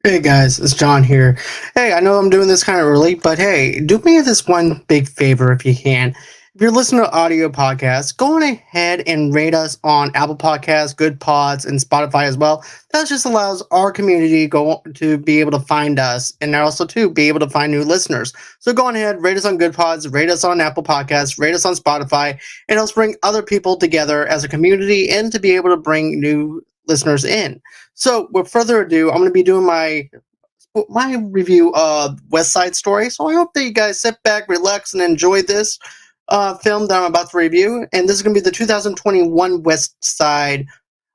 Hey guys, it's John here. Hey, I know I'm doing this kind of early, but hey, do me this one big favor if you can. If you're listening to audio podcasts, go on ahead and rate us on Apple Podcasts, Good Pods, and Spotify as well. That just allows our community to be able to find us and also to be able to find new listeners. So go on ahead, rate us on Good Pods, rate us on Apple Podcasts, rate us on Spotify. It helps bring other people together as a community and to be able to bring new listeners in. So, with further ado, I'm going to be doing my review of West Side Story. So, I hope that you guys sit back, relax, and enjoy this film that I'm about to review. And this is going to be the 2021 West Side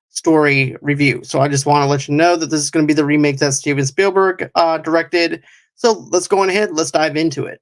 Story review. So, I just want to let you know that this is going to be the remake that Steven Spielberg directed. So, let's go on ahead. Let's dive into it.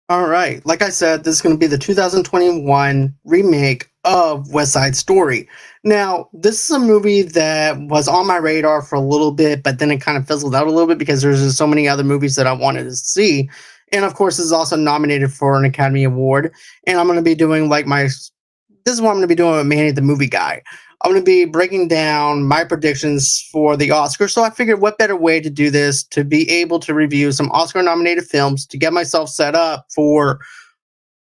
All right. Like I said, this is going to be the 2021 remake of West Side Story. Now, this is a movie that was on my radar for a little bit, but then it kind of fizzled out a little bit because there's just so many other movies that I wanted to see. And of course, this is also nominated for an Academy Award. And I'm going to be doing this is what I'm going to be doing with Manny the Movie Guy. I'm going to be breaking down my predictions for the Oscars. So I figured what better way to do this to be able to review some Oscar nominated films to get myself set up for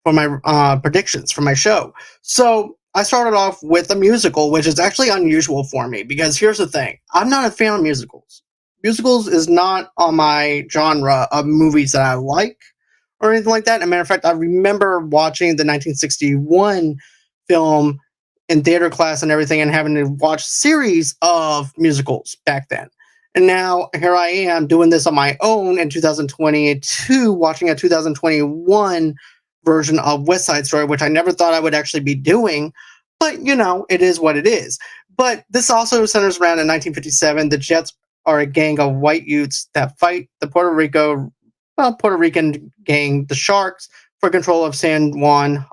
my predictions for my show. So I started off with a musical, which is actually unusual for me because here's the thing. I'm not a fan of musicals. Musicals is not on my genre of movies that I like or anything like that. As a matter of fact, I remember watching the 1961 film in theater class and everything and having to watch series of musicals back then. And now here I am doing this on my own in 2022, watching a 2021 version of West Side Story, which I never thought I would actually be doing. But, it is what it is. But this also centers around in 1957. The Jets are a gang of white youths that fight the Puerto Rican gang, the Sharks, for control of San Juan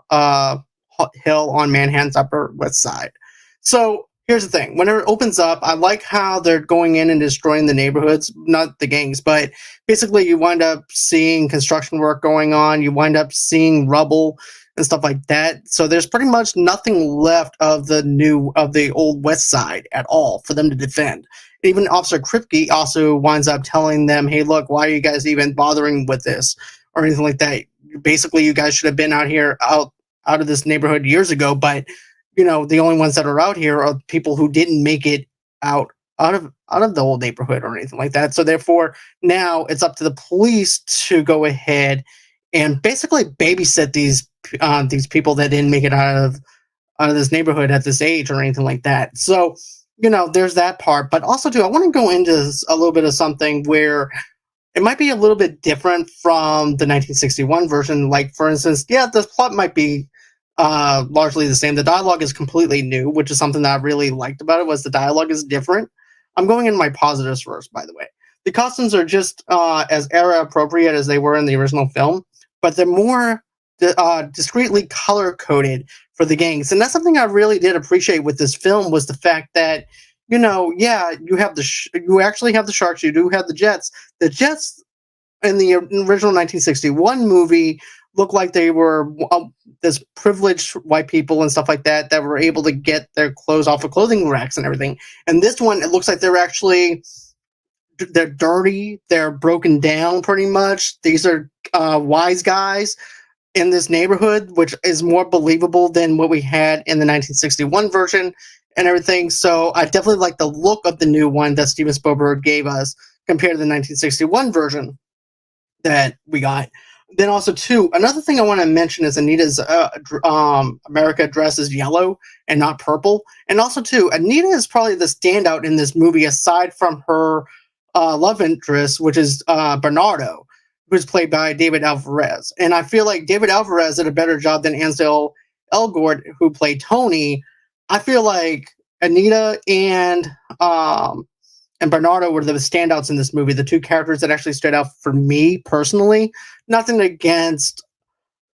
Hill on Manhattan's Upper West Side. So here's the thing: when it opens up, I like how they're going in and destroying the neighborhoods, not the gangs, but basically you wind up seeing construction work going on. You wind up seeing rubble and stuff like that. So there's pretty much nothing left of the old West Side at all for them to defend. Even Officer Kripke also winds up telling them, "Hey, look, why are you guys even bothering with this or anything like that? Basically, you guys should have been out of this neighborhood years ago, but the only ones that are out here are people who didn't make it out of the old neighborhood or anything like that. So therefore, now it's up to the police to go ahead and basically babysit these people that didn't make it out of this neighborhood at this age or anything like that. So there's that part, but also too, I want to go into a little bit of something where it might be a little bit different from the 1961 version. Like, for instance, yeah, the plot might be largely the same. The dialogue is completely new, which is something that I really liked about it. Was the dialogue is different. I'm going in my positives first, by the way. The costumes are just as era appropriate as they were in the original film, but they're more discreetly color coded for the gangs, and that's something I really did appreciate with this film was the fact that yeah, you actually have the Sharks, you do have the Jets. The Jets in the original 1961 movie look like they were this privileged white people and stuff like that were able to get their clothes off of clothing racks and everything. And this one, it looks like they're dirty, they're broken down pretty much. These are wise guys in this neighborhood, which is more believable than what we had in the 1961 version and everything. So I definitely like the look of the new one that Steven Spielberg gave us compared to the 1961 version that we got. Then also too, another thing I want to mention is Anita's America dress is yellow and not purple. And also too, Anita is probably the standout in this movie aside from her love interest, which is Bernardo, who's played by David Alvarez. And I feel like David Alvarez did a better job than Ansel Elgort, who played Tony. I feel like Anita and Bernardo were the standouts in this movie, the two characters that actually stood out for me personally. Nothing against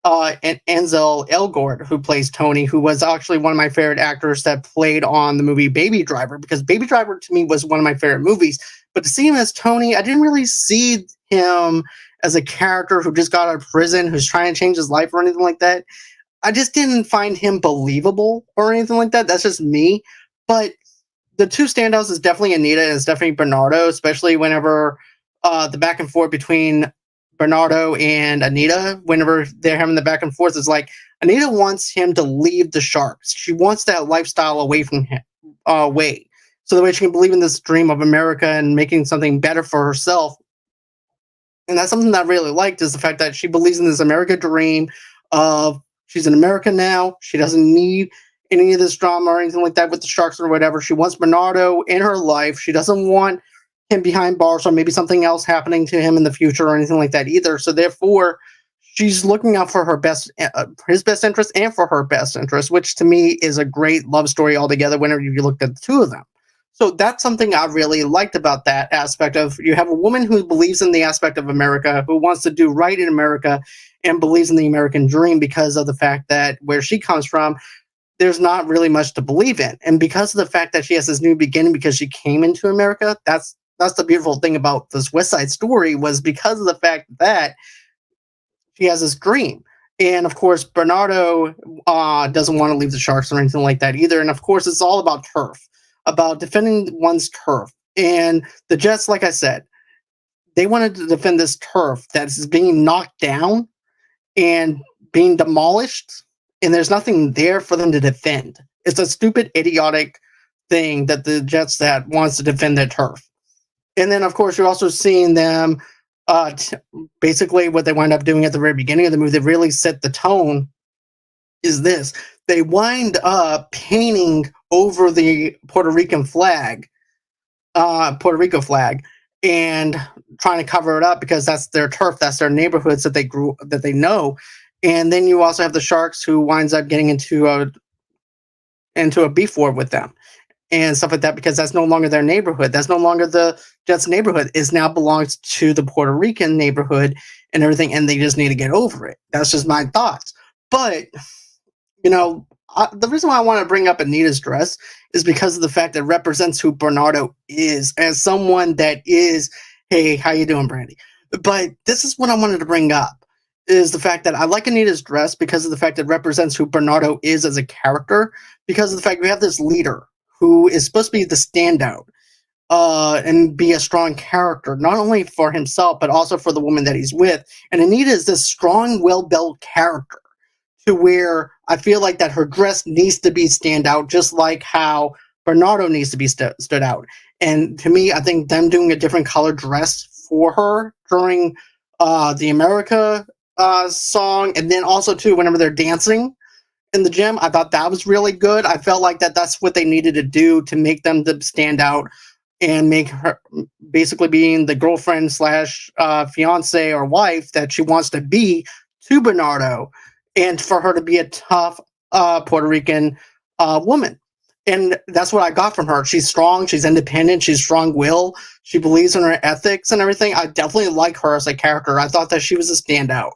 and Ansel Elgort, who plays Tony, who was actually one of my favorite actors that played on the movie Baby Driver, because Baby Driver to me was one of my favorite movies. But to see him as Tony, I didn't really see him as a character who just got out of prison, who's trying to change his life or anything like that. I just didn't find him believable or anything like that. That's just me. But the two standouts is definitely Anita and it's definitely Bernardo, especially whenever the back and forth between Bernardo and Anita, whenever they're having the back and forth, is like Anita wants him to leave the Sharks. She wants that lifestyle away from him, away, so that way she can believe in this dream of America and making something better for herself. And that's something that I really liked, is the fact that she believes in this America dream of she's in America now. She doesn't need any of this drama or anything like that with the Sharks or whatever. She wants Bernardo in her life. She doesn't want him behind bars or maybe something else happening to him in the future or anything like that either. So therefore, she's looking out for her best, his best interest, and for her best interest, which to me is a great love story altogether. Whenever you looked at the two of them, so that's something I really liked about that aspect of, you have a woman who believes in the aspect of America, who wants to do right in America and believes in the American dream because of the fact that where she comes from, there's not really much to believe in. And because of the fact that she has this new beginning because she came into America, that's the beautiful thing about this West Side Story, was because of the fact that she has this dream. And of course, Bernardo doesn't want to leave the Sharks or anything like that either. And of course, it's all about turf, about defending one's turf. And the Jets, like I said, they wanted to defend this turf that's being knocked down and being demolished, and there's nothing there for them to defend. It's a stupid, idiotic thing that the Jets that wants to defend their turf. And then, of course, you're also seeing them. Basically, what they wind up doing at the very beginning of the movie, they really set the tone. Is this? They wind up painting over the Puerto Rican flag, Puerto Rico flag, and trying to cover it up because that's their turf, that's their neighborhoods that they know. And then you also have the Sharks, who winds up getting into a beef war with them and stuff like that, because that's no longer their neighborhood. That's no longer the Jets' neighborhood. It now belongs to the Puerto Rican neighborhood and everything, and they just need to get over it. That's just my thoughts. But the reason why I want to bring up Anita's dress is because of the fact that it represents who Bernardo is, as someone that is, hey, how you doing, Brandy? But this is what I wanted to bring up, is the fact that I like Anita's dress because of the fact that it represents who Bernardo is as a character, because of the fact we have this leader who is supposed to be the standout and be a strong character, not only for himself, but also for the woman that he's with. And Anita is this strong, well-built character, to where I feel like that her dress needs to be stand out, just like how Bernardo needs to be stood out. And to me, I think them doing a different color dress for her during the America song, and then also too whenever they're dancing in the gym, I thought that was really good. I felt like that's what they needed to do to make them to stand out and make her basically being the girlfriend slash fiance or wife that she wants to be to Bernardo, and for her to be a tough Puerto Rican woman. And that's what I got from her. She's strong, she's independent, she's strong-willed, she believes in her ethics and everything. I definitely like her as a character. I thought that she was a standout.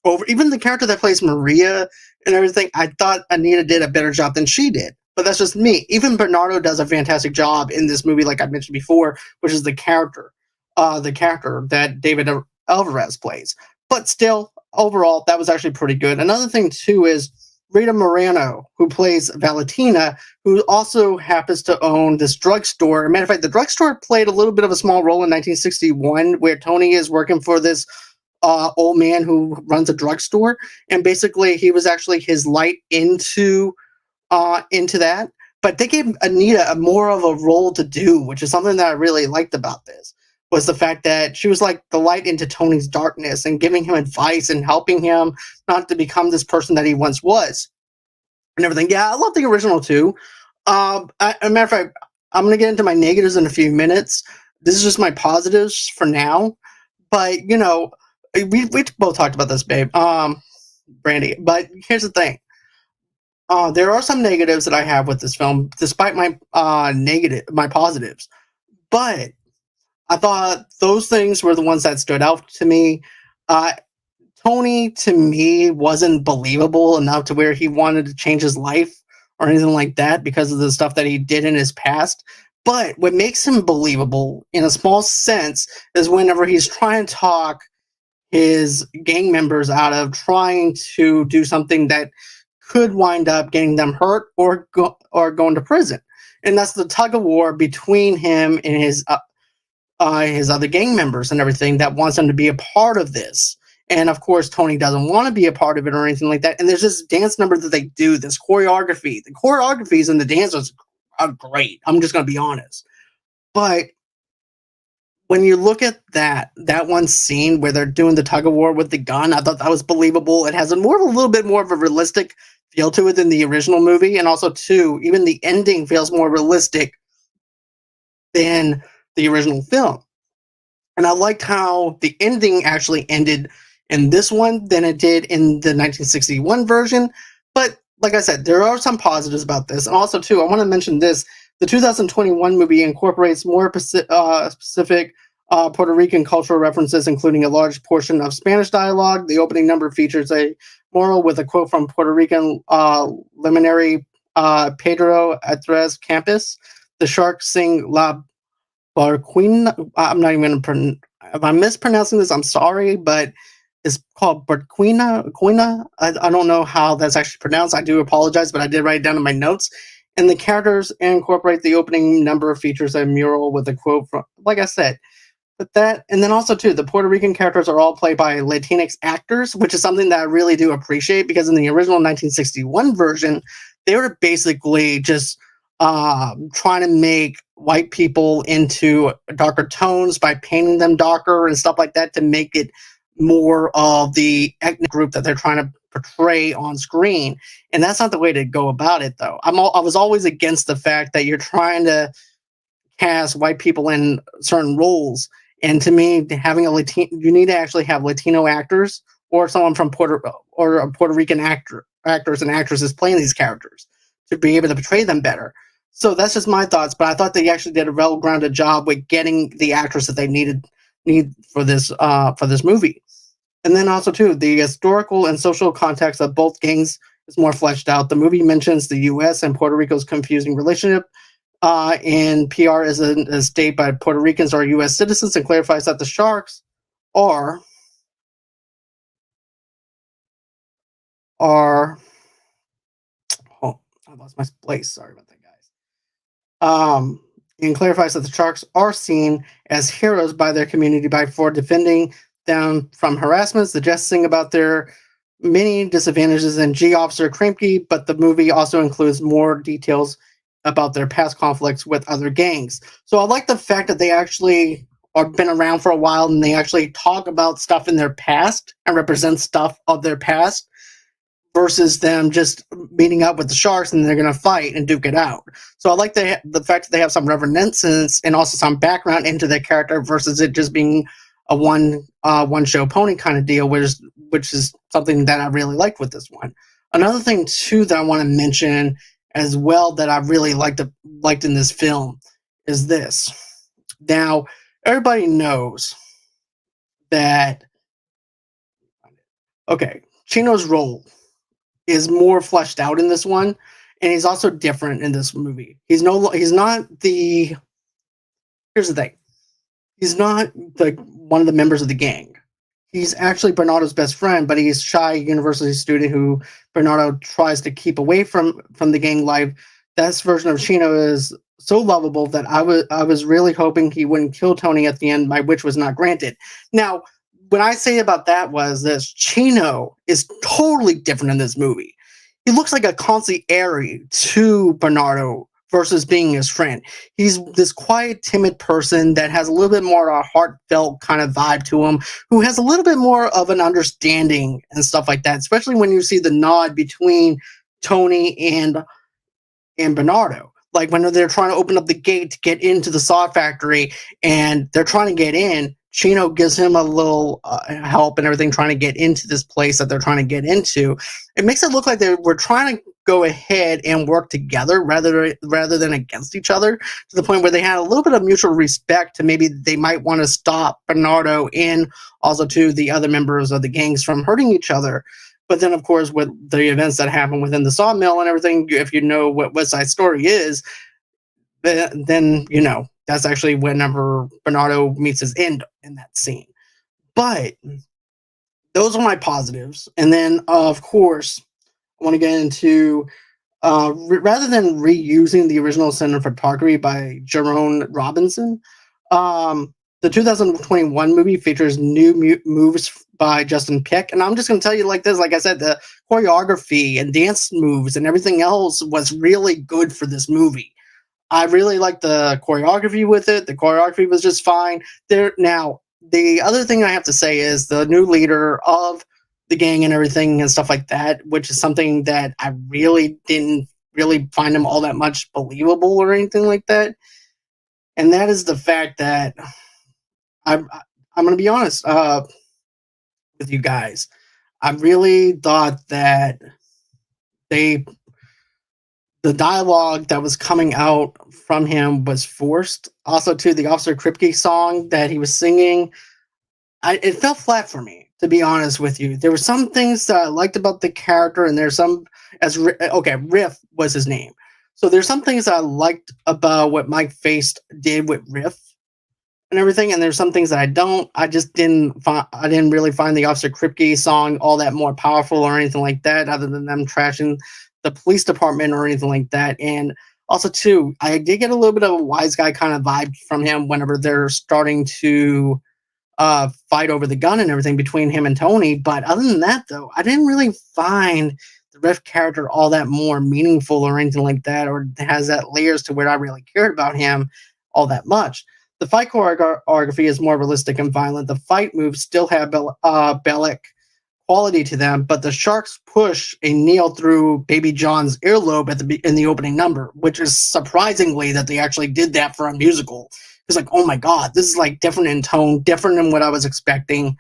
Over even the character that plays Maria and everything, I thought Anita did a better job than she did. But that's just me. Even Bernardo does a fantastic job in this movie, like I mentioned before, which is the character that David Alvarez plays. But still, overall, that was actually pretty good. Another thing, too, is Rita Moreno, who plays Valentina, who also happens to own this drugstore. As a matter of fact, the drugstore played a little bit of a small role in 1961, where Tony is working for this old man who runs a drugstore, and basically he was actually his light into that. But they gave Anita a more of a role to do, which is something that I really liked about this, was the fact that she was like the light into Tony's darkness and giving him advice and helping him not to become this person that he once was and everything. Yeah, I love the original too. As a matter of fact, I'm going to get into my negatives in a few minutes. This is just my positives for now. But, we both talked about this, babe, Brandy. But here's the thing. There are some negatives that I have with this film, despite my my positives. But I thought those things were the ones that stood out to me. Uh, Tony to me wasn't believable enough to where he wanted to change his life or anything like that because of the stuff that he did in his past. But what makes him believable in a small sense is whenever he's trying to talk his gang members out of trying to do something that could wind up getting them hurt or going to prison. And that's the tug of war between him and his other gang members and everything that wants him to be a part of this. And of course, Tony doesn't want to be a part of it or anything like that. And there's this dance number that they do, this choreography. The choreographies and the dancers are great. I'm just going to be honest. But when you look at that one scene where they're doing the tug of war with the gun, I thought that was believable. It has a little bit more of a realistic feel to it than the original movie, and also too, even the ending feels more realistic than the original film. And I liked how the ending actually ended in this one than it did in the 1961 version. But like I said, there are some positives about this. And also, too, I want to mention this. The 2021 movie incorporates more specific Puerto Rican cultural references, including a large portion of Spanish dialogue. The opening number features a moral with a quote from Puerto Rican luminary Pedro Andres Campos. The sharks sing La Barquina. I'm not even going to if I'm mispronouncing this, I'm sorry, but it's called Barquina. I don't know how that's actually pronounced. I do apologize, but I did write it down in my notes. And the characters incorporate the opening number features a mural with a quote from, like I said, but that, and then also too, the Puerto Rican characters are all played by Latinx actors, which is something that I really do appreciate because in the original 1961 version, they were basically just trying to make white people into darker tones by painting them darker and stuff like that to make it more of the ethnic group that they're trying to portray on screen. And that's not the way to go about it, though. I was always against the fact that you're trying to cast white people in certain roles. And to me, having you need to actually have Latino actors or someone from a Puerto Rican actors and actresses playing these characters to be able to portray them better. So that's just my thoughts, but I thought they actually did a well-grounded job with getting the actors that they need for this movie. And then also too, the historical and social context of both gangs is more fleshed out. The movie mentions the U.S. and Puerto Rico's confusing relationship, and PR is a state by Puerto Ricans or U.S. citizens, and clarifies that the sharks are oh, I lost my place. Sorry about that, guys. And clarifies that the sharks are seen as heroes by their community for defending them from harassments, suggesting about their many disadvantages and G Officer Kremke, but the movie also includes more details about their past conflicts with other gangs. So I like the fact that they actually are been around for a while and they actually talk about stuff in their past and represent stuff of their past versus them just meeting up with the sharks and they're going to fight and duke it out. So I like the fact that they have some reminiscence and also some background into their character versus it just being a one show pony kind of deal, which is something that I really liked with this one. Another thing too that I want to mention as well that I really liked in this film is this. Now, everybody knows that Chino's role is more fleshed out in this one, and he's also different in this movie. He's not the here's the thing. He's not one of the members of the gang. He's actually Bernardo's best friend, but he's a shy university student who Bernardo tries to keep away from the gang life. This version of Chino is so lovable that I was really hoping he wouldn't kill Tony at the end, my wish was not granted. Now, what I say about that was this: Chino is totally different in this movie. He looks like a consigliere to Bernardo versus being his friend. He's this quiet, timid person that has a little bit more a heartfelt kind of vibe to him, who has a little bit more of an understanding and stuff like that, especially when you see the nod between Tony and Bernardo. Like when they're trying to open up the gate to get into the saw factory and they're trying to get in, Chino gives him a little help and everything trying to get into this place that they're trying to get into, it makes it look like they were trying to go ahead and work together rather than against each other, to the point where they had a little bit of mutual respect to maybe they might want to stop Bernardo and also to the other members of the gangs from hurting each other. But then, of course, with the events that happen within the sawmill and everything, if you know what West Side Story is, then you know that's actually whenever Bernardo meets his end in that scene. But those are my positives. And then, of course, I want to get into rather than reusing the original cinematography by Jerome Robinson, the 2021 movie features new moves by Justin Peck. And I'm just going to tell you like this, like I said, the choreography and dance moves and everything else was really good for this movie. I really liked the choreography with it. The choreography was just fine. There now, the other thing I have to say is the new leader of the gang and everything and stuff like that, which is something that I really didn't really find him all that much believable or anything like that. And that is the fact that I'm going to be honest with you guys. I really thought that they the dialogue that was coming out from him was forced. Also, to the Officer Kripke song that he was singing, it fell flat for me, to be honest with you. There were some things that I liked about the character, and there's some okay, Riff was his name. So there's some things that I liked about what Mike Faced did with Riff and everything, and there's some things that I don't. I just didn't find. I didn't really find the Officer Kripke song all that more powerful or anything like that, other than them trashing the police department or anything like that. And also, too, I did get a little bit of a wise guy kind of vibe from him whenever they're starting to fight over the gun and everything between him and Tony. But other than that, though, I didn't really find the Riff character all that more meaningful or anything like that, or has that layers to where I really cared about him all that much. The fight choreography is more realistic and violent. The fight moves still have Bellic quality to them, but the sharks push a nail through Baby John's earlobe in the opening number, which is surprisingly that they actually did that for a musical. It's like, oh my god, this is like different in tone, different than what I was expecting.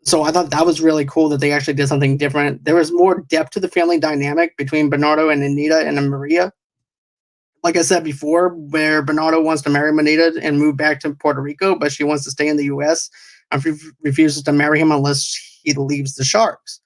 So I thought that was really cool that they actually did something different. There was more depth to the family dynamic between Bernardo and Anita and Maria. Like I said before, where Bernardo wants to marry Anita and move back to Puerto Rico, but she wants to stay in the U.S. and refuses to marry him unless he leaves the Sharks.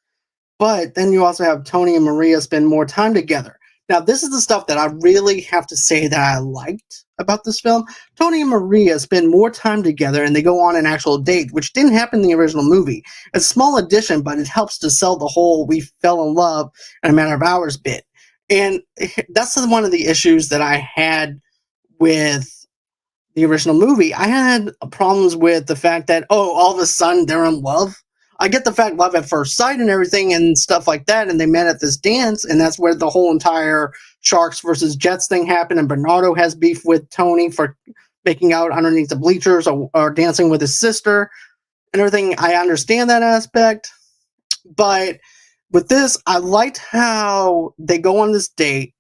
But then you also have Tony and Maria spend more time together. Now, this is the stuff that I really have to say that I liked about this film. Tony and Maria spend more time together and they go on an actual date, which didn't happen in the original movie. It's a small addition, but it helps to sell the whole we fell in love in a matter of hours bit. And that's one of the issues that I had with the original movie. I had problems with the fact that, oh, all of a sudden they're in love. I get the fact love at first sight and everything and stuff like that, and they met at this dance, and that's where the whole entire Sharks versus Jets thing happened, and Bernardo has beef with Tony for making out underneath the bleachers or dancing with his sister and everything. I understand that aspect, but with this, I liked how they go on this date,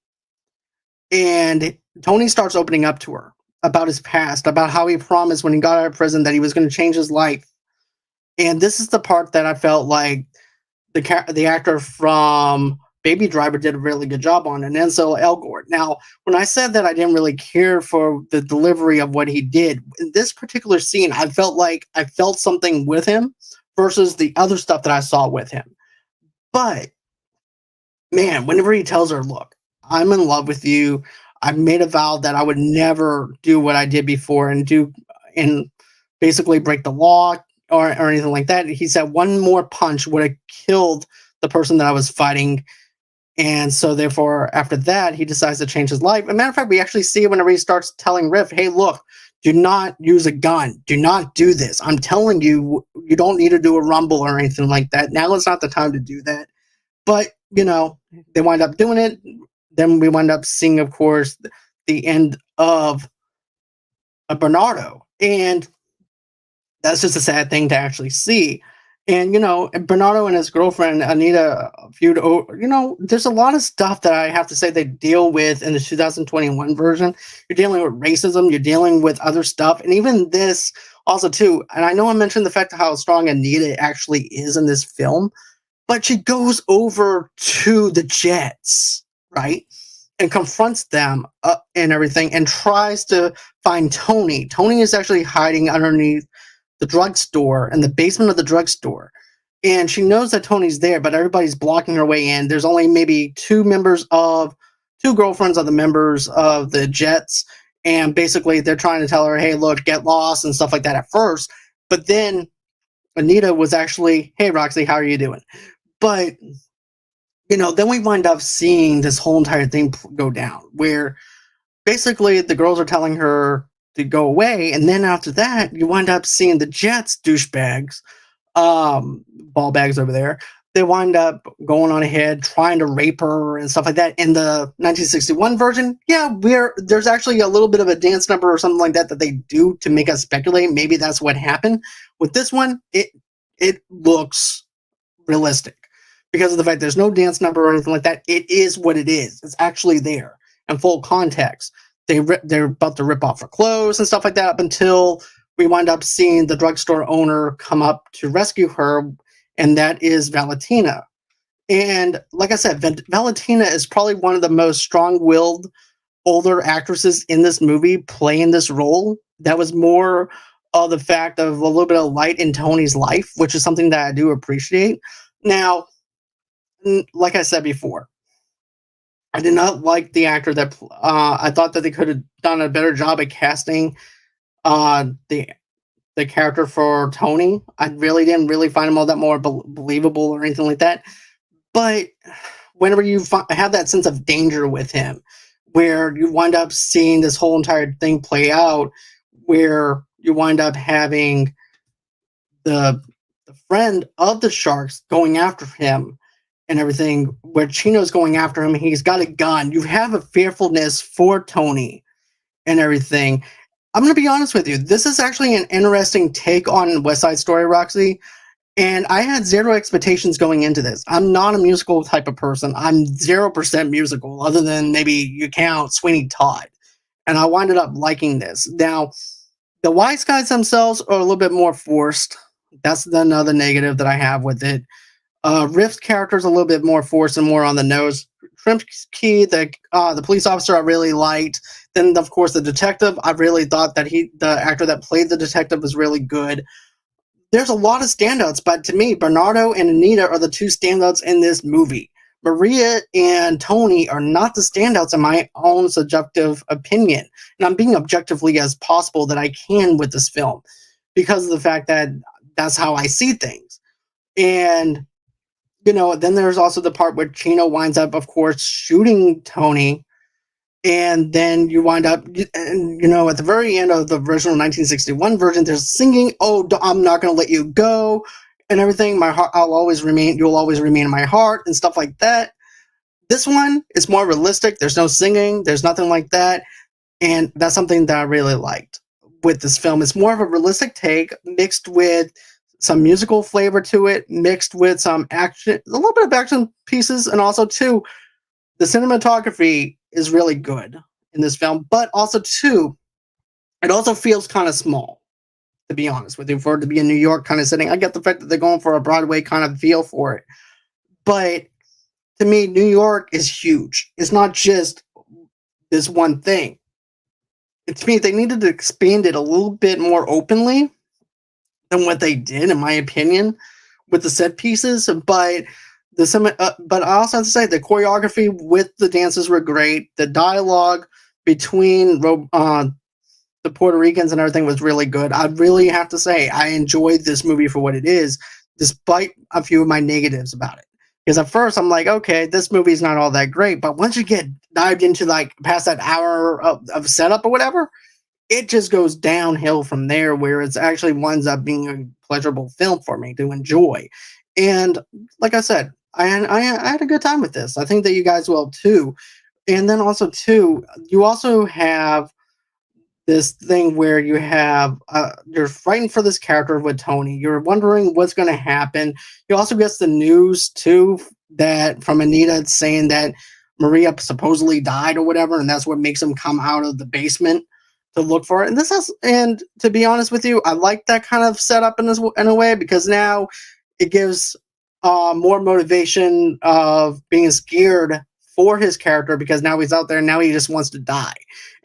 and Tony starts opening up to her about his past, about how he promised when he got out of prison that he was going to change his life. And this is the part that I felt like the actor from Baby Driver did a really good job on, and Ansel Elgort. Now, when I said that I didn't really care for the delivery of what he did, in this particular scene, I felt like I felt something with him versus the other stuff that I saw with him. But, man, whenever he tells her, look, I'm in love with you, I made a vow that I would never do what I did before and basically break the law or anything like that. He said one more punch would have killed the person that I was fighting. And so therefore, after that, he decides to change his life. As a matter of fact, we actually see it whenever he starts telling Riff, hey, look, do not use a gun. Do not do this. I'm telling you, you don't need to do a rumble or anything like that. Now is not the time to do that. But, you know, they wind up doing it. Then we wind up seeing, of course, the end of Bernardo. And that's just a sad thing to actually see. And, you know, Bernardo and his girlfriend, Anita, feud, you know, there's a lot of stuff that I have to say they deal with in the 2021 version. You're dealing with racism, you're dealing with other stuff. And even this Also, too, and I know I mentioned the fact of how strong Anita actually is in this film, but she goes over to the Jets, right? And confronts them and everything and tries to find Tony. Tony is actually hiding underneath the drugstore in the basement of the drugstore. And she knows that Tony's there, but everybody's blocking her way in. There's only maybe two girlfriends of the members of the Jets. And basically, they're trying to tell her, hey, look, get lost and stuff like that at first. But then Anita was actually, hey, Roxy, how are you doing? But, then we wind up seeing this whole entire thing go down where basically the girls are telling her to go away. And then after that, you wind up seeing the Jets douchebags, ball bags over there. They wind up going on ahead, trying to rape her and stuff like that. In the 1961 version, yeah, there's actually a little bit of a dance number or something like that that they do to make us speculate. Maybe that's what happened. With this one, it looks realistic because of the fact there's no dance number or anything like that. It is what it is. It's actually there in full context. They're about to rip off her clothes and stuff like that up until we wind up seeing the drugstore owner come up to rescue her, and that is Valentina. And like I said, Valentina is probably one of the most strong-willed older actresses in this movie playing this role. That was more of the fact of a little bit of light in Tony's life, which is something that I do appreciate. Now, like I said before, I did not like the actor that I thought that they could have done a better job at casting the character for Tony. I really didn't really find him all that more believable or anything like that. But whenever you have that sense of danger with him, where you wind up seeing this whole entire thing play out, where you wind up having the friend of the sharks going after him and everything, where Chino's going after him, he's got a gun. You have a fearfulness for Tony and everything. I'm going to be honest with you. This is actually an interesting take on West Side Story, Roxy. And I had zero expectations going into this. I'm not a musical type of person. I'm 0% musical, other than maybe you count Sweeney Todd. And I winded up liking this. Now, the Wise Guys themselves are a little bit more forced. That's another negative that I have with it. Rift's character is a little bit more forced and more on the nose. Shrimpsky, the police officer, I really liked. Then, of course, the detective, I really thought that the actor that played the detective was really good. There's a lot of standouts, but to me, Bernardo and Anita are the two standouts in this movie. Maria and Tony are not the standouts in my own subjective opinion. And I'm being objectively as possible that I can with this film because of the fact that that's how I see things. And, then there's also the part where Chino winds up, of course, shooting Tony. And then you wind up, at the very end of the original 1961 version, there's singing, "Oh, I'm not going to let you go," and everything. My heart, you'll always remain in my heart, and stuff like that. This one is more realistic. There's no singing. There's nothing like that, and that's something that I really liked with this film. It's more of a realistic take mixed with some musical flavor to it, mixed with some action, a little bit of action pieces, and also too, the cinematography is really good in this film, but also too, it also feels kind of small, to be honest with you, for it to be a New York kind of setting. I get the fact that they're going for a Broadway kind of feel for it, but to me, New York is huge. It's not just this one thing. To me, they needed to expand it a little bit more openly than what they did, in my opinion, with the set pieces. But but I also have to say the choreography with the dances were great. The dialogue between the Puerto Ricans and everything was really good. I really have to say I enjoyed this movie for what it is, despite a few of my negatives about it. Because at first I'm like, okay, this movie's not all that great, but once you get dived into like past that hour of setup or whatever, it just goes downhill from there, where it's actually winds up being a pleasurable film for me to enjoy. And like I said, I had a good time with this. I think that you guys will too. And then also too, you also have this thing where you're fighting for this character with Tony. You're wondering what's going to happen. You also get the news too that from Anita saying that Maria supposedly died or whatever, and that's what makes him come out of the basement to look for it. And and to be honest with you, I like that kind of setup in a way, because now it gives more motivation of being scared for his character, because now he's out there and now he just wants to die.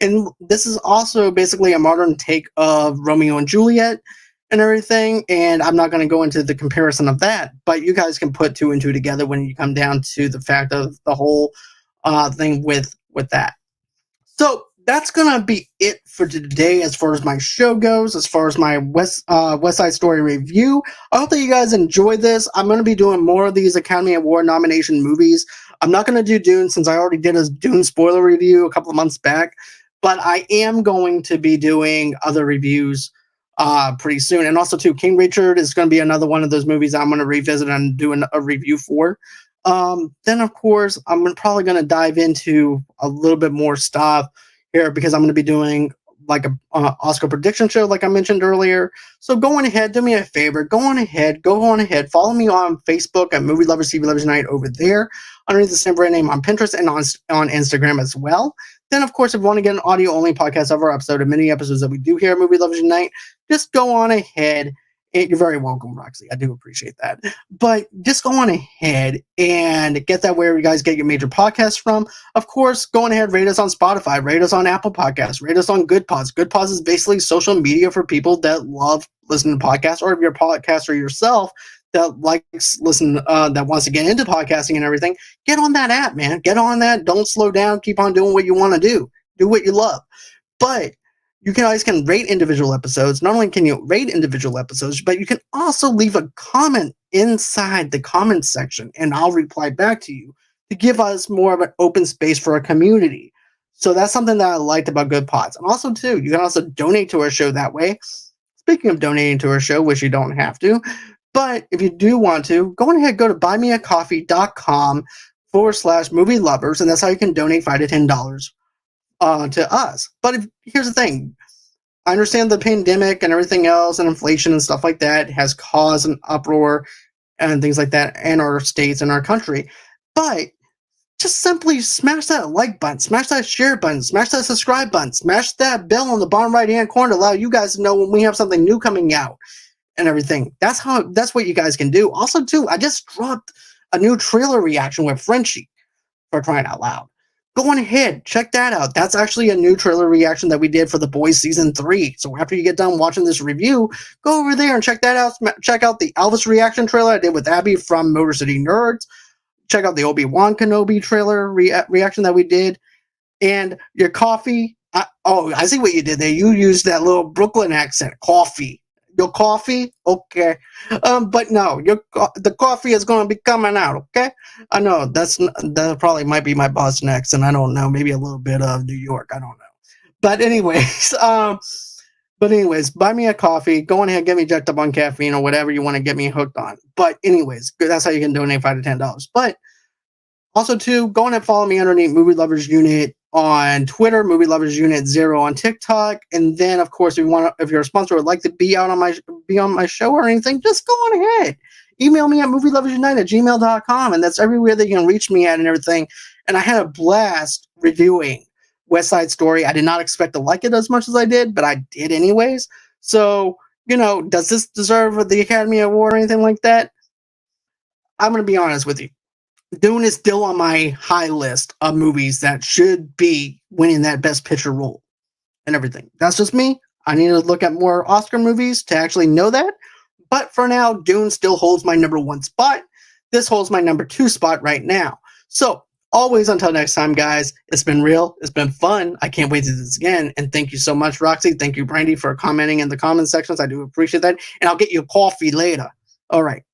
And this is also basically a modern take of Romeo and Juliet and everything. And I'm not going to go into the comparison of that, but you guys can put two and two together when you come down to the fact of the whole thing with that. So that's gonna be it for today as far as my show goes, as far as my West Side Story review. I hope that you guys enjoy this. I'm gonna be doing more of these Academy Award nomination movies. I'm not gonna do Dune, since I already did a Dune spoiler review a couple of months back, but I am going to be doing other reviews pretty soon. And also too, King Richard is going to be another one of those movies I'm going to revisit and do a review for. Then of course I'm probably going to dive into a little bit more stuff here, because I'm going to be doing like a Oscar prediction show, like I mentioned earlier. So go on ahead, do me a favor, go on ahead, follow me on Facebook at Movie Lovers TV Lovers Night over there, underneath the same brand name on Pinterest and on Instagram as well. Then, of course, if you want to get an audio-only podcast of our episode of many episodes that we do here at Movie Lovers Unite, just go on ahead. You're very welcome, Roxy. I do appreciate that. But just go on ahead and get that where you guys get your major podcasts from. Of course, go on ahead, rate us on Spotify, rate us on Apple Podcasts, rate us on Good Pods. Good Pods is basically social media for people that love listening to podcasts, or if you're a podcaster yourself that likes that wants to get into podcasting and everything. Get on that app, man. Get on that. Don't slow down. Keep on doing what you want to do. Do what you love. But you guys can rate individual episodes. Not only can you rate individual episodes, but you can also leave a comment inside the comment section, and I'll reply back to you to give us more of an open space for a community. So that's something that I liked about Good Pods. And also, too, you can also donate to our show that way. Speaking of donating to our show, which you don't have to, but if you do want to, go ahead, go to buymeacoffee.com/movie lovers, and that's how you can donate $5 to $10 to us. But here's the thing. I understand the pandemic and everything else and inflation and stuff like that has caused an uproar and things like that in our states and our country. But just simply smash that like button, smash that share button, smash that subscribe button, smash that bell on the bottom right-hand corner to allow you guys to know when we have something new coming out and everything. That's what you guys can do. Also, too, I just dropped a new trailer reaction with Frenchie, for crying out loud. Go on ahead, check that out. That's actually a new trailer reaction that we did for The Boys Season 3. So after you get done watching this review, go over there and check that out. Check out the Elvis reaction trailer I did with Abby from Motor City Nerds. Check out the Obi-Wan Kenobi trailer reaction that we did. And your coffee. I see what you did there. You used that little Brooklyn accent. Coffee. Your coffee? Okay. But no, the coffee is going to be coming out, okay? I know, that probably might be my boss next, and I don't know, maybe a little bit of New York, I don't know. But anyways, buy me a coffee. Go on ahead, get me jacked up on caffeine or whatever you want to get me hooked on. But anyways, that's how you can donate $5 to $10. But also, too, go on and follow me underneath Movie Lovers Unit on Twitter, Movie Lovers Unit 0 on TikTok, and then, of course, if you're a sponsor or would like to be on my show or anything, just go on ahead. Email me at movieloversunite@gmail.com, and that's everywhere that you can reach me at and everything. And I had a blast reviewing West Side Story. I did not expect to like it as much as I did, but I did anyways. So, does this deserve the Academy Award or anything like that? I'm going to be honest with you. Dune is still on my high list of movies that should be winning that Best Picture role and everything. That's just me. I need to look at more Oscar movies to actually know that. But for now, Dune still holds my number 1 spot. This holds my number 2 spot right now. So, always until next time, guys, it's been real. It's been fun. I can't wait to do this again. And thank you so much, Roxy. Thank you, Brandy, for commenting in the comment sections. I do appreciate that. And I'll get you a coffee later. All right.